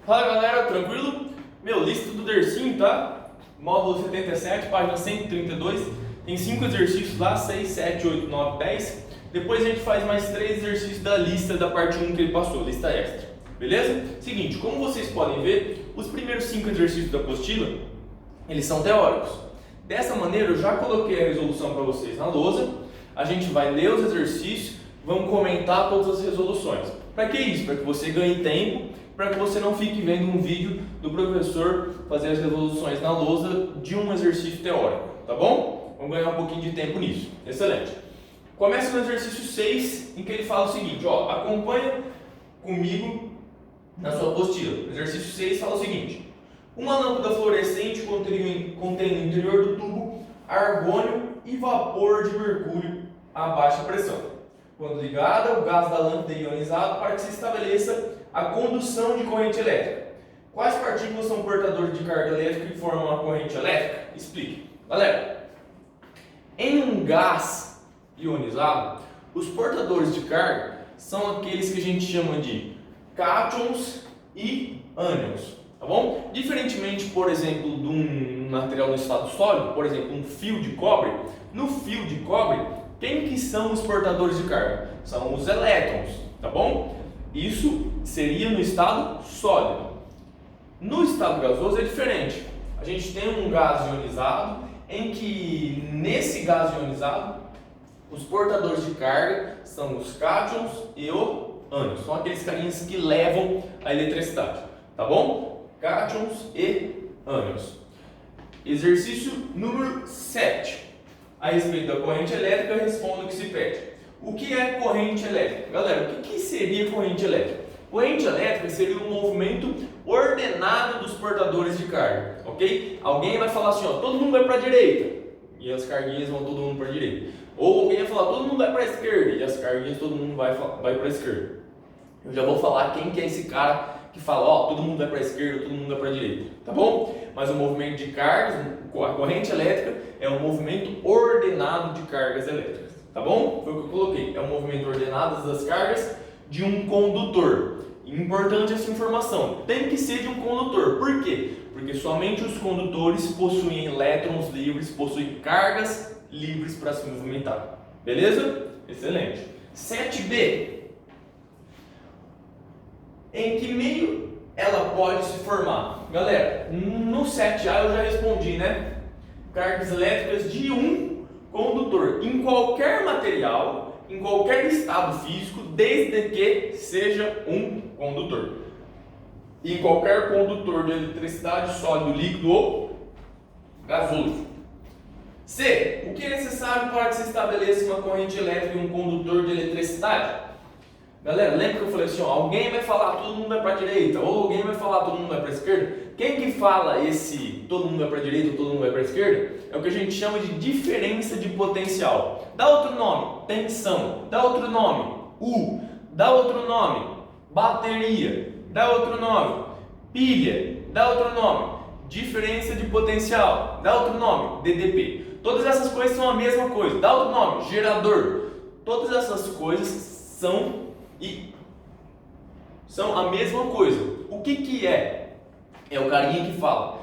Fala galera, tranquilo? Lista do Dersim, tá? Módulo 77, página 132. Tem 5 exercícios lá, 6, 7, 8, 9, 10. Depois a gente faz mais 3 exercícios da lista da parte 1 que ele passou, lista extra. Beleza? Seguinte, como vocês podem ver, os primeiros 5 exercícios da apostila, eles são teóricos. Dessa maneira, eu já coloquei a resolução para vocês na lousa. A gente vai ler os exercícios, vamos comentar todas as resoluções. Para que isso? Para que você ganhe tempo, para que você não fique vendo um vídeo do professor fazer as resoluções na lousa de um exercício teórico, tá bom? Vamos ganhar um pouquinho de tempo nisso. Excelente. Começa no exercício 6, em que ele fala o seguinte, ó, acompanha comigo na sua apostila. O exercício 6 fala o seguinte: uma lâmpada fluorescente contém no interior do tubo argônio e vapor de mercúrio a baixa pressão. Quando ligada, o gás da lâmpada é ionizado para que se estabeleça a condução de corrente elétrica. Quais partículas são portadores de carga elétrica e formam a corrente elétrica? Explique. Galera, em um gás ionizado, os portadores de carga são aqueles que a gente chama de cátions e ânions, tá bom? Diferentemente, por exemplo, de um material no estado sólido, por exemplo, um fio de cobre, no fio de cobre, quem que são os portadores de carga? São os elétrons, tá bom? Isso seria no estado sólido. No estado gasoso é diferente. A gente tem um gás ionizado, em que nesse gás ionizado, os portadores de carga são os cátions e o ânions. São aqueles carinhas que levam a eletricidade, tá bom? Cátions e ânions. Exercício número 7. A respeito da corrente elétrica, responda o que se pede. O que é corrente elétrica? Galera, o que seria corrente elétrica? Corrente elétrica seria um movimento ordenado dos portadores de carga, ok? Alguém vai falar assim, ó, todo mundo vai para a direita, e as carguinhas vão todo mundo para a direita. Ou alguém vai falar, todo mundo vai para a esquerda, e as carguinhas todo mundo vai para a esquerda. Eu já vou falar quem que é esse cara que fala, ó, todo mundo vai para a esquerda, todo mundo vai para a direita, tá bom? Mas o movimento de cargas, a corrente elétrica, é um movimento ordenado de cargas elétricas, tá bom? Foi o que eu coloquei, é um movimento ordenado das cargas de um condutor. Importante essa informação, tem que ser de um condutor. Por quê? Porque somente os condutores possuem elétrons livres, possuem cargas livres para se movimentar. Beleza? Excelente. 7b. Em que meio ela pode se formar? Galera, no 7a eu já respondi, né? Cargas elétricas de um condutor em qualquer material, em qualquer estado físico, desde que seja um condutor. Em qualquer condutor de eletricidade, sólido, líquido ou gasoso. C. O que é necessário para que se estabeleça uma corrente elétrica em um condutor de eletricidade? Galera, lembra que eu falei assim, ó, alguém vai falar todo mundo vai para a direita, ou alguém vai falar todo mundo vai para a esquerda? Quem que fala esse todo mundo vai para a direita ou todo mundo vai para a esquerda? É o que a gente chama de diferença de potencial. Dá outro nome, tensão. Dá outro nome, U. Dá outro nome, bateria. Dá outro nome, pilha. Dá outro nome, diferença de potencial. Dá outro nome, DDP. Todas essas coisas são a mesma coisa. Dá outro nome, gerador. Todas essas coisas são a mesma coisa. O que é? É o carinha que fala,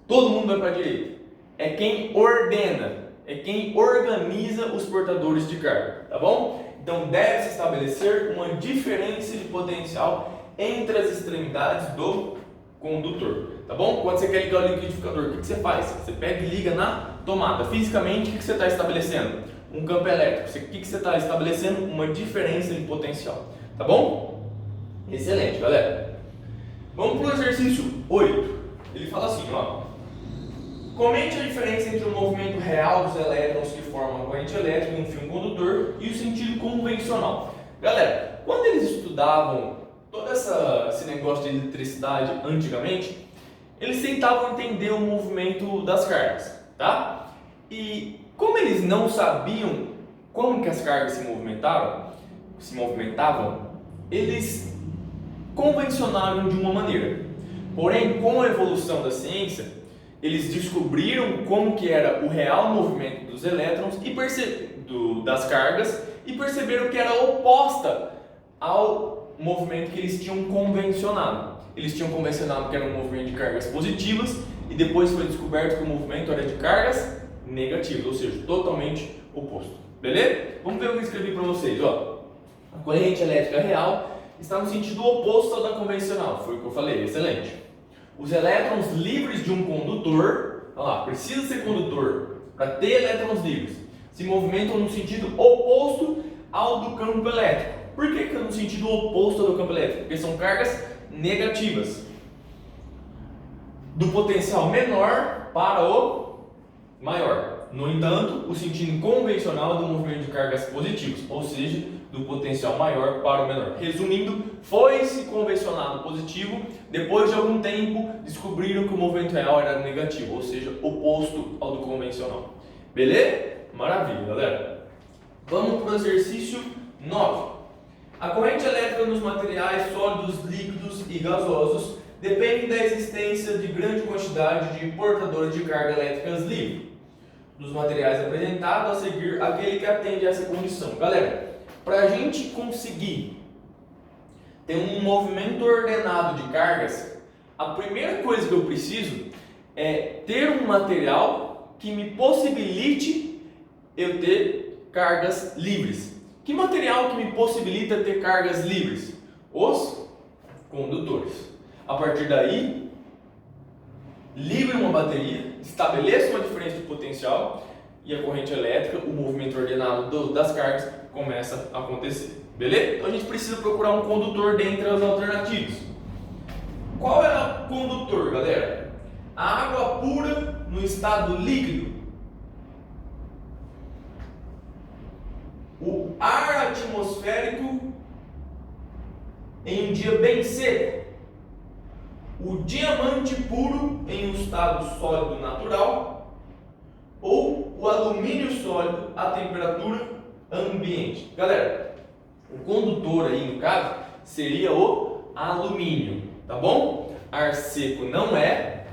todo mundo vai para a direita. É quem ordena, é quem organiza os portadores de carga, tá bom? Então deve-se estabelecer uma diferença de potencial entre as extremidades do condutor, tá bom? Quando você quer ligar o liquidificador, o que você faz? Você pega e liga na tomada. Fisicamente, o que você está estabelecendo? Um campo elétrico. O que você está estabelecendo? Uma diferença de potencial, tá bom? Excelente, galera. Vamos para o exercício 8. Ele fala assim, ó. Comente a diferença entre o movimento real dos elétrons que formam a corrente elétrica em um fio condutor e o sentido convencional. Galera, quando eles estudavam todo esse negócio de eletricidade antigamente, eles tentavam entender o movimento das cargas, tá? E como eles não sabiam como que as cargas se movimentavam, eles convencionaram de uma maneira. Porém, com a evolução da ciência, eles descobriram como que era o real movimento dos elétrons e das cargas e perceberam que era oposta ao movimento que eles tinham convencionado. eles tinham convencionado que era um movimento de cargas positivas e depois foi descoberto que o movimento era de cargas negativas, ou seja, totalmente oposto. Beleza? Vamos ver o que eu escrevi para vocês. Ó. A corrente elétrica real está no sentido oposto ao da convencional, foi o que eu falei, excelente. Os elétrons livres de um condutor, olha lá, precisa ser condutor para ter elétrons livres, se movimentam no sentido oposto ao do campo elétrico. Por que no sentido oposto ao do campo elétrico? Porque são cargas negativas. Do potencial menor para o maior. No entanto, o sentido convencional é do movimento de cargas positivas, ou seja, do potencial maior para o menor. Resumindo, foi-se convencionado positivo, depois de algum tempo descobriram que o movimento real era negativo, ou seja, oposto ao do convencional. Beleza? Maravilha, galera. Vamos para o exercício 9. A corrente elétrica nos materiais sólidos, líquidos e gasosos depende da existência de grande quantidade de portadores de carga elétricas livres. Dos materiais apresentados, a seguir, aquele que atende a essa condição. Galera, para a gente conseguir ter um movimento ordenado de cargas, a primeira coisa que eu preciso é ter um material que me possibilite eu ter cargas livres. Que material que me possibilita ter cargas livres? Os condutores. A partir daí, ligue uma bateria, estabeleça uma diferença de potencial e a corrente elétrica, o movimento ordenado das cargas começa a acontecer. Beleza? Então a gente precisa procurar um condutor dentre as alternativas. Qual é o condutor, galera? A água pura no estado líquido. O ar atmosférico em um dia bem seco. O diamante puro em um estado sólido natural. Ou o alumínio sólido a temperatura ambiente. Galera, o condutor aí no caso seria o alumínio, tá bom? Ar seco não é.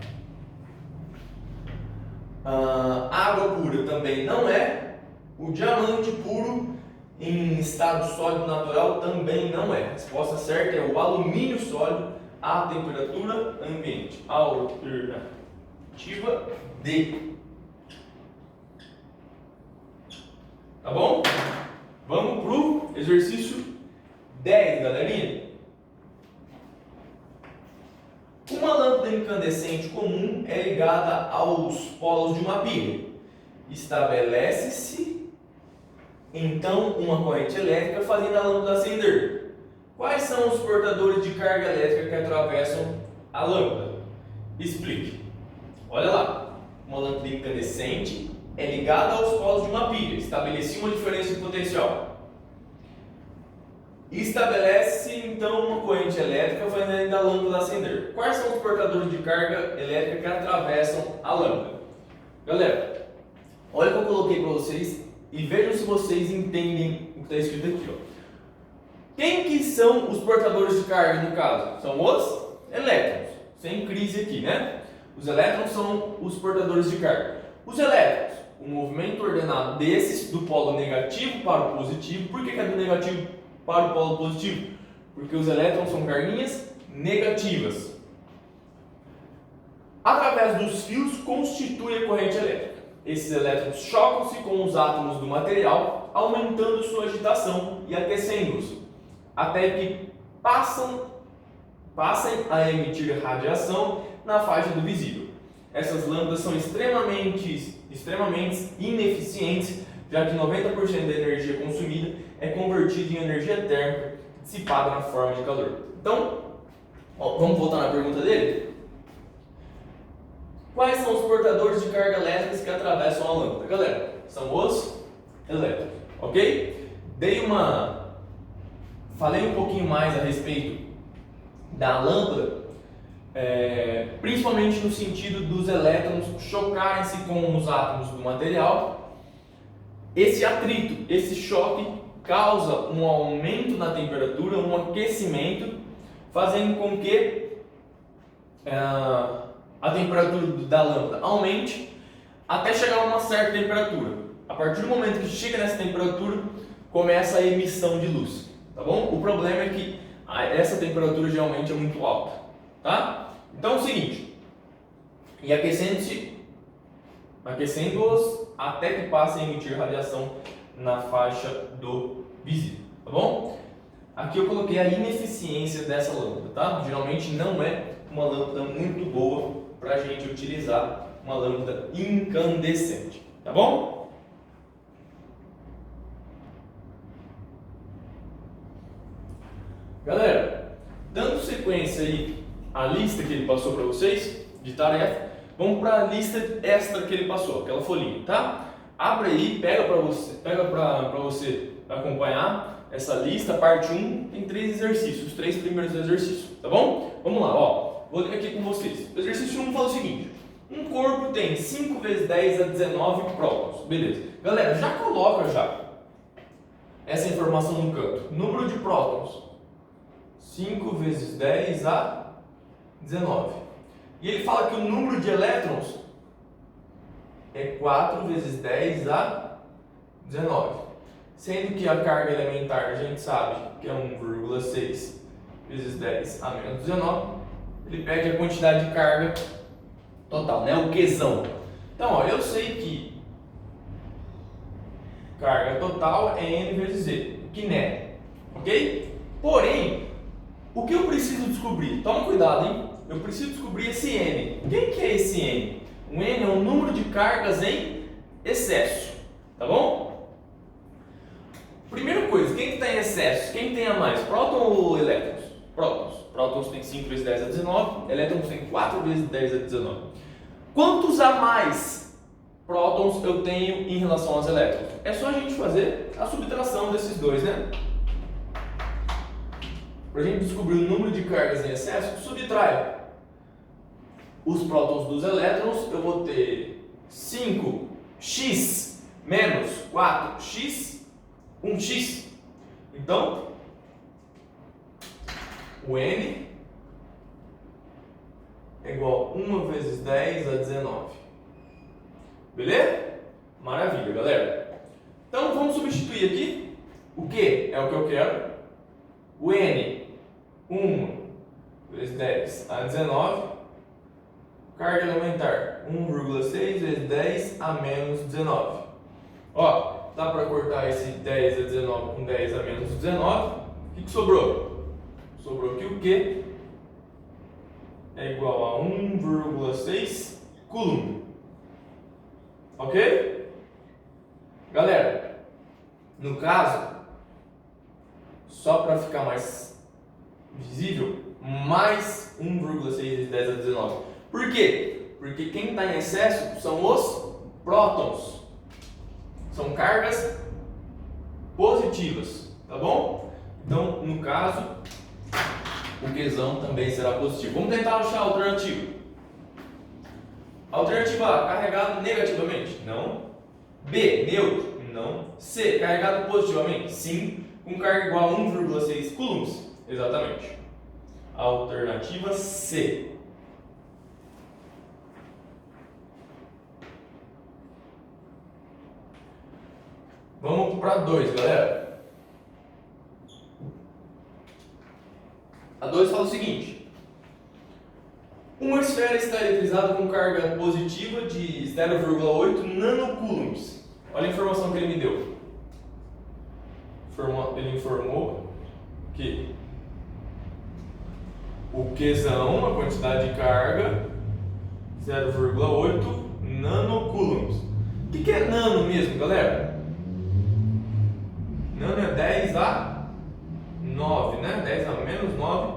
Água pura também não é. O diamante puro em estado sólido natural também não é. A resposta certa é o alumínio sólido a temperatura ambiente. Alternativa D. Tá bom? Vamos pro exercício 10, galerinha. Uma lâmpada incandescente comum é ligada aos polos de uma pilha. Estabelece-se então uma corrente elétrica fazendo a lâmpada acender. Quais são os portadores de carga elétrica que atravessam a lâmpada? Explique. Olha lá, uma lâmpada incandescente é ligada aos polos de uma pilha. Estabeleci uma diferença de potencial. Estabelece então uma corrente elétrica fazendo a lâmpada acender. Quais são os portadores de carga elétrica que atravessam a lâmpada? Galera, olha o que eu coloquei para vocês e vejam se vocês entendem o que está escrito aqui. Ó. Quem que são os portadores de carga no caso? São os elétrons. Sem crise aqui, né? Os elétrons são os portadores de carga. Os elétrons, o movimento ordenado desses do polo negativo para o positivo. Por que é do negativo para o polo positivo? Porque os elétrons são carguinhas negativas. Através dos fios constitui a corrente elétrica. Esses elétrons chocam-se com os átomos do material, aumentando sua agitação e aquecendo-os, até que passem a emitir radiação na faixa do visível. Essas lâmpadas são extremamente ineficientes, já que 90% da energia consumida é convertida em energia térmica dissipada na forma de calor. Então, vamos voltar na pergunta dele? Quais são os portadores de carga elétricas que atravessam a lâmpada? Galera, são os elétrons, ok? Falei um pouquinho mais a respeito da lâmpada, principalmente no sentido dos elétrons chocarem-se com os átomos do material. Esse atrito, esse choque causa um aumento na temperatura, um aquecimento, fazendo com que a temperatura da lâmpada aumente até chegar a uma certa temperatura. A partir do momento que chega nessa temperatura, começa a emissão de luz, tá bom? O problema é que essa temperatura geralmente é muito alta. tá? Então é o seguinte, e aquecendo-os até que passem a emitir radiação na faixa do visível, tá bom? Aqui eu coloquei a ineficiência dessa lâmpada, tá? Geralmente não é uma lâmpada muito boa para a gente utilizar, uma lâmpada incandescente, tá bom? Galera, dando sequência aí à lista que ele passou para vocês de tarefa, vamos para a lista extra que ele passou, aquela folhinha, tá? Abre aí, pega para você acompanhar essa lista, parte 1, tem 3 exercícios, os 3 primeiros exercícios, tá bom? Vamos lá, ó, vou ler aqui com vocês. O exercício 1 fala o seguinte: um corpo tem 5 vezes 10 a 19 prótons, beleza. Galera, já coloca essa informação no canto. Número de prótons, 5 vezes 10 a 19. E ele fala que o número de elétrons é 4 vezes 10 a 19. Sendo que a carga elementar a gente sabe que é 1,6 vezes 10 a menos 19. Ele pede a quantidade de carga total, né? O Qzão. Então, ó, eu sei que carga total é N vezes Z, Q, ok? Porém, o que eu preciso descobrir? Toma cuidado, hein? Eu preciso descobrir esse N. Quem que é esse N? O N é o número de cargas em excesso, tá bom? Primeira coisa, quem que está em excesso? Quem tem a mais? Próton ou elétrons? Prótons. Prótons tem 5 vezes 10 a 19, elétrons tem 4 vezes 10 a 19. Quantos a mais prótons eu tenho em relação aos elétrons? É só a gente fazer a subtração desses dois, né? Para a gente descobrir o número de cargas em excesso, subtrai os prótons dos elétrons, eu vou ter 5x menos 4x, 1x. Então, o N é igual a 1 vezes 10 a 19. Beleza? Maravilha, galera. Então, vamos substituir aqui. O Q é o que eu quero. O N, 1 vezes 10 a 19. Carga elementar, 1,6 vezes 10 a menos 19. Ó, dá para cortar esse 10 a 19 com 10 a menos 19. O que sobrou? Sobrou que o Q é igual a 1,6 coulomb. Ok? Galera, no caso, só para ficar mais visível, mais 1,6 vezes 10 a 19. Por quê? Porque quem está em excesso são os prótons. São cargas positivas, tá bom? Então, no caso, o Qzão também será positivo. Vamos tentar achar a alternativa. Alternativa A, carregado negativamente? Não. B, neutro? Não. C, carregado positivamente? Sim, com carga igual a 1,6 coulombs. Exatamente. Alternativa C. Vamos para 2, galera. A 2 fala o seguinte: uma esfera está eletrizada com carga positiva de 0,8 nanocoulombs. Olha a informação que ele me deu. Ele informou que o Qzão, a quantidade de carga, 0,8 nanocoulombs. O que é nano mesmo, galera? Nano é 10 a 9, né? 10 a menos 9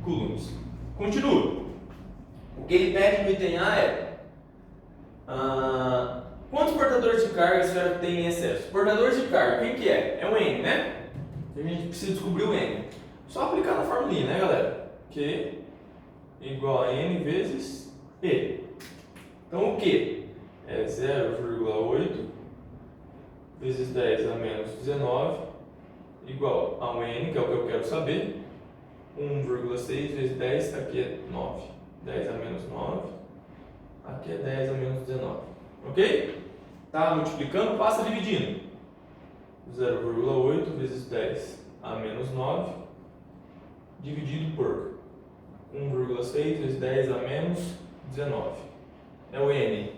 coulombs. Continua. O que ele pede no item A é quantos portadores de carga a esfera tem em excesso? Portadores de carga, quem que é? É o N, né? A gente precisa descobrir o N. Só aplicar na formulinha, né, galera? Q igual a N vezes P. Então o Q é 0,8 vezes 10 a menos 19 igual a um N, que é o que eu quero saber. 1,6 vezes 10, aqui é 9. 10 a menos 9, aqui é 10 a menos 19. Ok? Tá multiplicando, passa dividindo. 0,8 vezes 10 a menos 9 dividido por 1,6 vezes 10 a menos 19. É o N.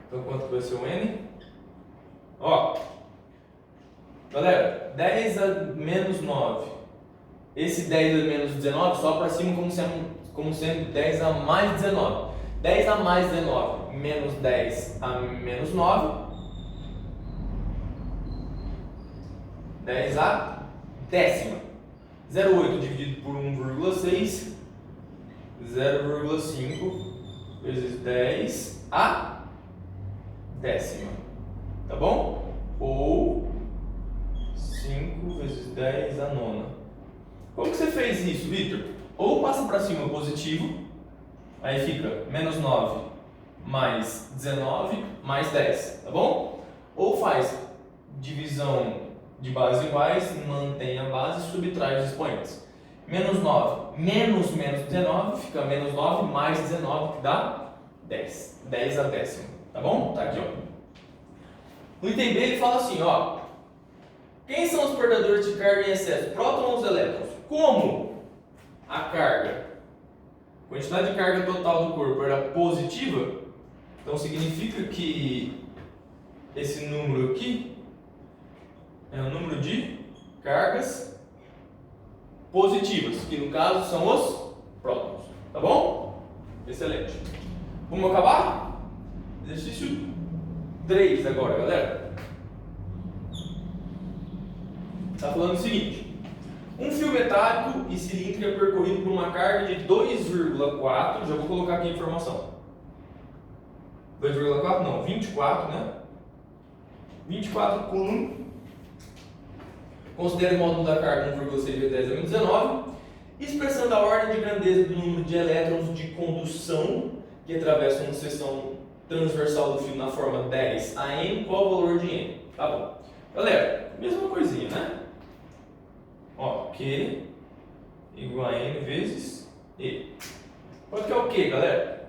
Então quanto vai ser o N? Ó, galera, 10 a menos 9. Esse 10 a menos 19 só para cima como sendo 10 a mais 19. 10 a mais 19 menos 10 a menos 9. 10 a décima. 0,8 dividido por 1,6. 0,5 vezes 10 a décima. Tá bom? Ou 5 vezes 10 a nona. Como que você fez isso, Victor? Ou passa para cima positivo, aí fica menos 9 mais 19 mais 10, tá bom? Ou faz divisão de bases iguais, mantém a base e subtrai os expoentes. Menos 9 menos 19 fica menos 9 mais 19 que dá 10. 10 a décima, tá bom? Tá aqui, ó. No item B ele fala assim, ó. Quem são os portadores de carga em excesso? Prótons ou elétrons? Como a carga, quantidade de carga total do corpo era positiva, então significa que esse número aqui é o número de cargas positivas, que no caso são os prótons, tá bom? Excelente. Vamos acabar? Exercício 3 agora, galera. Está falando o seguinte: um fio metálico e cilíndrico é percorrido por uma carga de 2,4, já vou colocar aqui a informação. 2,4 não, 24, né? 24 coulomb. Considere o módulo da carga 1,6 vezes 10 a menos 19, expressando a ordem de grandeza do número de elétrons de condução que atravessam uma seção transversal do fio na forma 10 a n, qual o valor de n? Tá bom. Galera, mesma coisinha, né? Ó, Q igual a n vezes E. Quanto que é o Q, galera?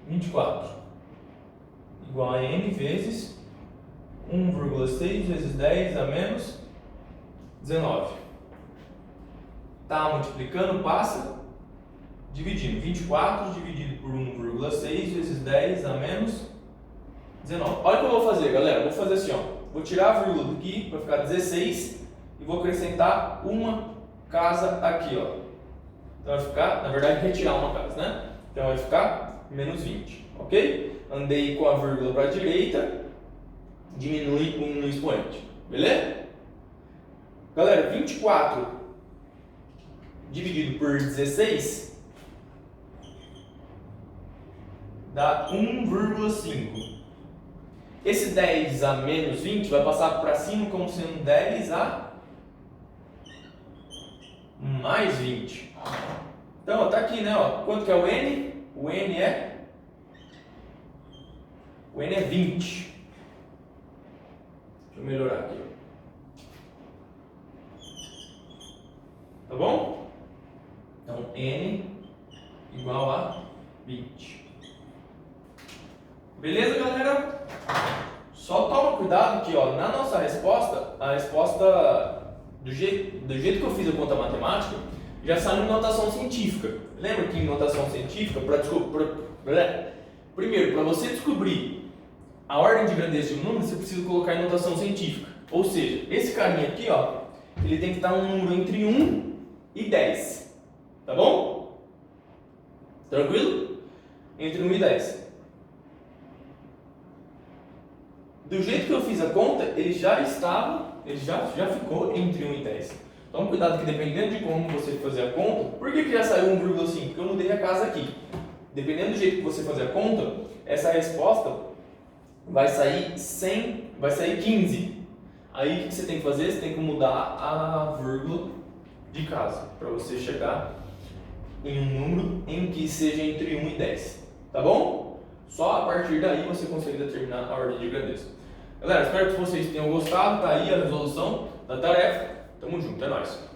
24 igual a n vezes 1,6 vezes 10 a menos 19. Tá multiplicando, passa dividindo. 24 dividido por 1,6 vezes 10 a menos 19. Olha o que eu vou fazer, galera. Vou fazer assim, ó. Vou tirar a vírgula daqui para ficar 16 e vou acrescentar uma casa aqui, ó. Então vai ficar, na verdade, retirar uma casa, né? Então vai ficar menos 20, ok? Andei com a vírgula para a direita, diminui no expoente, beleza? Galera, 24 dividido por 16 dá 1,5. Esse 10 a menos 20 vai passar para cima como sendo 10 a mais 20. Então, está aqui, né? Ó. Quanto que é o N? O N é 20. Deixa eu melhorar aqui. Tá bom? Então, N igual a 20. Beleza, galera? Só toma cuidado que, ó, na nossa resposta, a resposta do jeito que eu fiz a conta matemática, já saiu em notação científica. Lembra que em notação científica, primeiro, para você descobrir a ordem de grandeza de um número, você precisa colocar em notação científica. Ou seja, esse carinha aqui, ó, ele tem que estar um número entre 1 e 10. Tá bom? Tranquilo? Entre 1 e 10. Do jeito que eu fiz a conta, ele já ficou entre 1 e 10. Toma cuidado que dependendo de como você fazer a conta, por que já saiu 1,5? Porque eu mudei a casa aqui. Dependendo do jeito que você fazer a conta, essa resposta vai sair 15. Aí o que você tem que fazer? Você tem que mudar a vírgula de casa, para você chegar em um número em que seja entre 1 e 10. Tá bom? Só a partir daí você consegue determinar a ordem de grandeza. Galera, espero que vocês tenham gostado. Tá aí a resolução da tarefa. Tamo junto, é nóis.